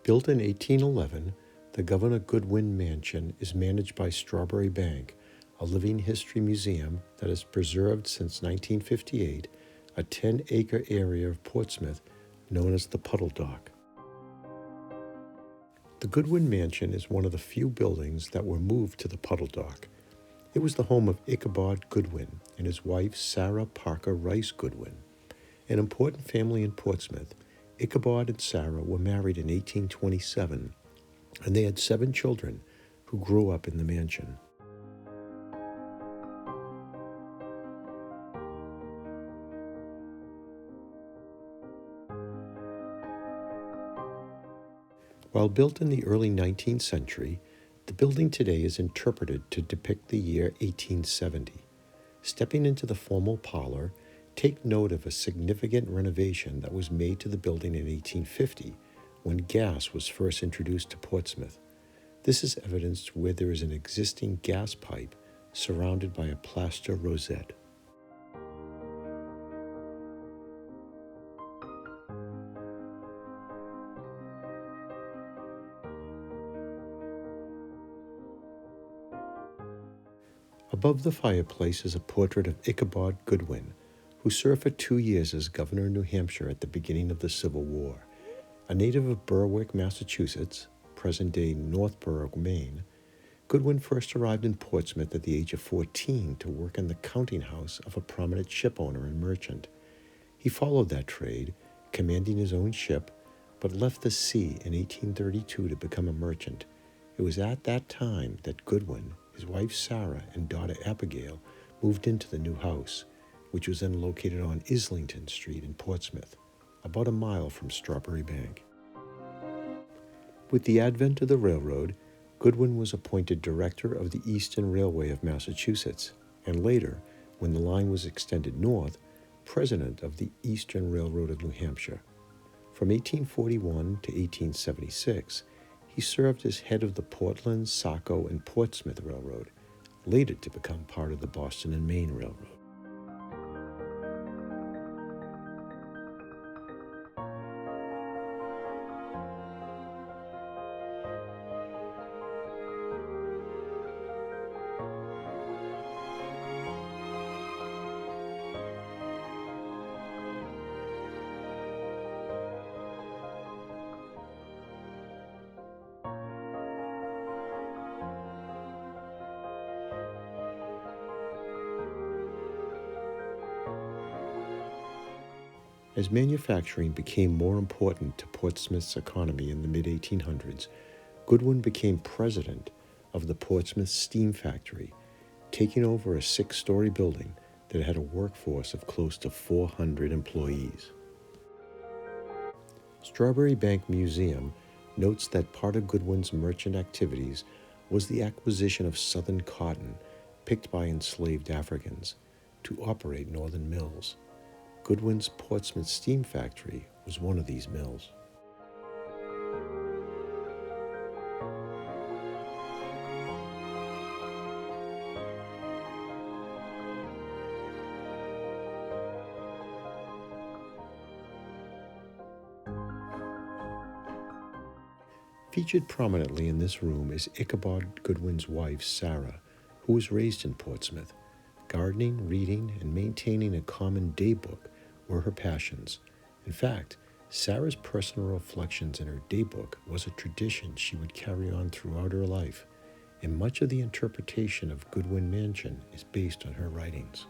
Built in 1811, the Governor Goodwin Mansion is managed by Strawberry Bank, a living history museum that has preserved since 1958 a 10-acre area of Portsmouth known as the Puddle Dock. The Goodwin Mansion is one of the few buildings that were moved to the Puddle Dock. It was the home of Inkabar Goodwin and his wife Sarah Parker Rice Goodwin. An important family in Portsmouth, Inkabar and Sarah were married in 1827, and they had 7 children who grew up in the mansion. While built in the early 19th century, the building today is interpreted to depict the year 1870. Stepping into the formal parlor, take note of a significant renovation that was made to the building in 1850 when gas was first introduced to Portsmouth. This is evidenced where there is an existing gas pipe surrounded by a plaster rosette. Above the fireplace is a portrait of Inkabar Goodwin, who served for 2 years as governor of New Hampshire at the beginning of the Civil War. A native of Berwick, Massachusetts, present-day Northborough, Maine, Goodwin first arrived in Portsmouth at the age of 14 to work in the counting house of a prominent shipowner and merchant. He followed that trade, commanding his own ship, but left the sea in 1832 to become a merchant. It was at that time that Goodwin, his wife Sarah, and daughter Abigail moved into the new house, which was then located on Islington Street in Portsmouth, about a mile from Strawberry Bank. With the advent of the railroad, Goodwin was appointed director of the Eastern Railway of Massachusetts, and later, when the line was extended north, president of the Eastern Railroad of New Hampshire. From 1841 to 1876, he served as head of the Portland, Saco, and Portsmouth Railroad, later to become part of the Boston and Maine Railroad. As manufacturing became more important to Portsmouth's economy in the mid-1800s, Goodwin became president of the Portsmouth Steam Factory, taking over a 6-story building that had a workforce of close to 400 employees. Strawberry Bank Museum notes that part of Goodwin's merchant activities was the acquisition of southern cotton picked by enslaved Africans to operate northern mills. Goodwin's Portsmouth Steam Factory was one of these mills. Featured prominently in this room is Inkabar Goodwin's wife, Sarah, who was raised in Portsmouth. Gardening, reading, and maintaining a common day book were her passions. In fact, Sarah's personal reflections in her day book was a tradition she would carry on throughout her life, and much of the interpretation of Goodwin Mansion is based on her writings.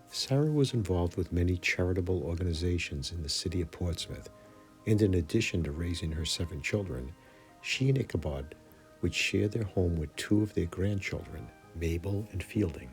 Sarah was involved with many charitable organizations in the city of Portsmouth, and in addition to raising her 7 children, she and Ichabod would share their home with 2 of their grandchildren, Mabel and Fielding.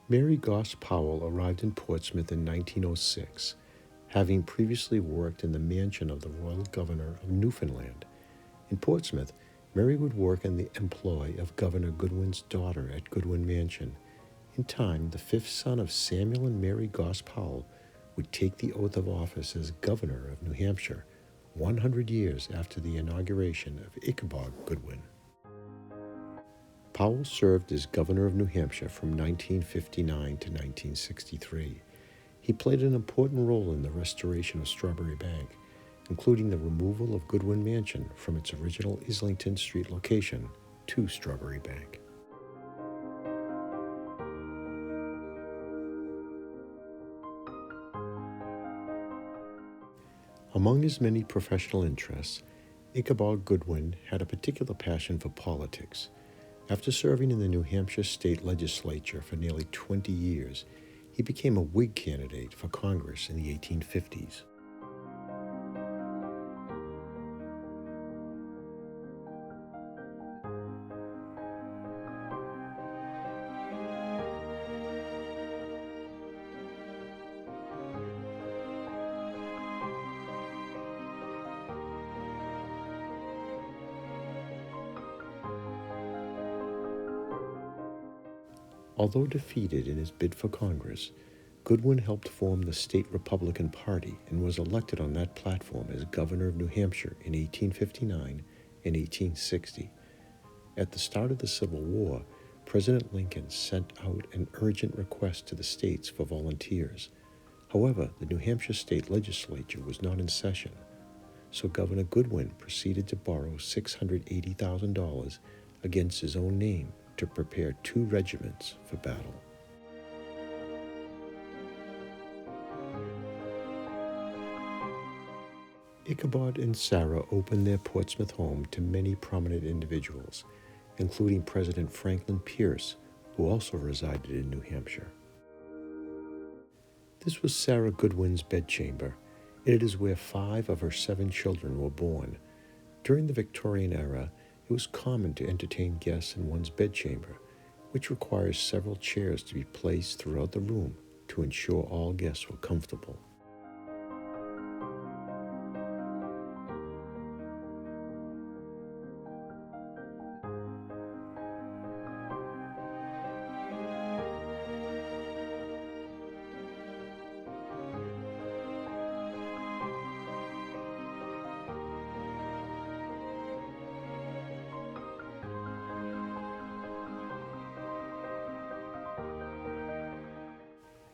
Mary Goss Powell arrived in Portsmouth in 1906, having previously worked in the mansion of the Royal Governor of Newfoundland. In Portsmouth, Mary would work in the employ of Governor Goodwin's daughter at Goodwin Mansion. In time, the fifth son of Samuel and Mary Goss Powell would take the oath of office as Governor of New Hampshire 100 years after the inauguration of Inkabar Goodwin. Powell served as Governor of New Hampshire from 1959 to 1963. He played an important role in the restoration of Strawberry Bank, including the removal of Goodwin Mansion from its original Islington Street location to Strawberry Bank. Among his many professional interests, Inkabar Goodwin had a particular passion for politics. After serving in the New Hampshire state legislature for nearly 20 years, he became a Whig candidate for Congress in the 1850s. Although defeated in his bid for Congress, Goodwin helped form the state Republican Party and was elected on that platform as Governor of New Hampshire in 1859 and 1860. At the start of the Civil War, President Lincoln sent out an urgent request to the states for volunteers. However, the New Hampshire state legislature was not in session, so Governor Goodwin proceeded to borrow $680,000 against his own name to prepare 2 regiments for battle. Ichabod and Sarah opened their Portsmouth home to many prominent individuals, including President Franklin Pierce, who also resided in New Hampshire. This was Sarah Goodwin's bedchamber, and it is where 5 of her 7 children were born. During the Victorian era, it was common to entertain guests in one's bedchamber, which requires several chairs to be placed throughout the room to ensure all guests were comfortable.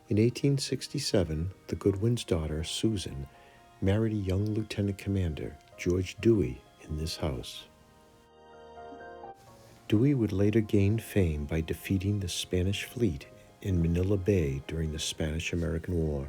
In 1867, the Goodwin's daughter, Susan, married a young lieutenant commander, George Dwey, in this house. Dwey would later gain fame by defeating the Spanish fleet in Manila Bay during the Spanish-American War.